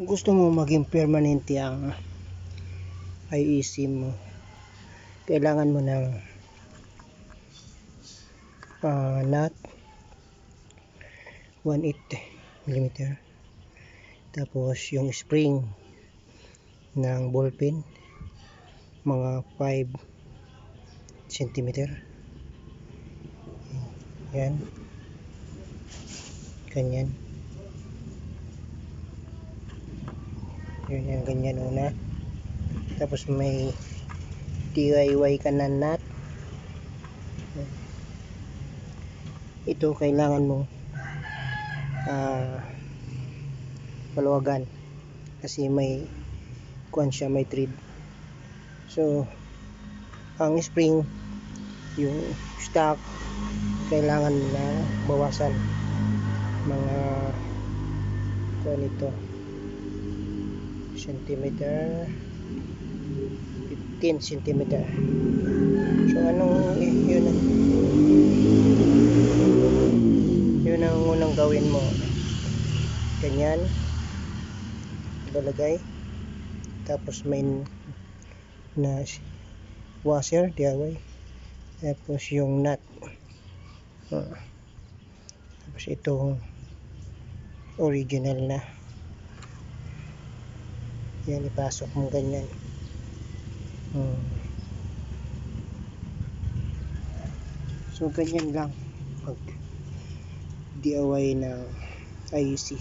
gusto mo maging permanente ang IEC mo, kailangan mo ng nut 1/8 mm, tapos yung spring ng ballpen mga 5 cm. Yan, ganyan. Yan, ganyan una. Tapos may DIY ka na nut. Ito kailangan mo paluwagan kasi may kuwan siya, may thread. So ang spring, yung stock, kailangan na bawasan mga kuwan ito centimeter, 15 cm. So anong yun ang unang gawin mo, ganyan ilalagay, tapos may na washer DIY, tapos yung nut, tapos itong original na yan, ipasok mo ganyan. So ganyan lang pag DIY na IEC.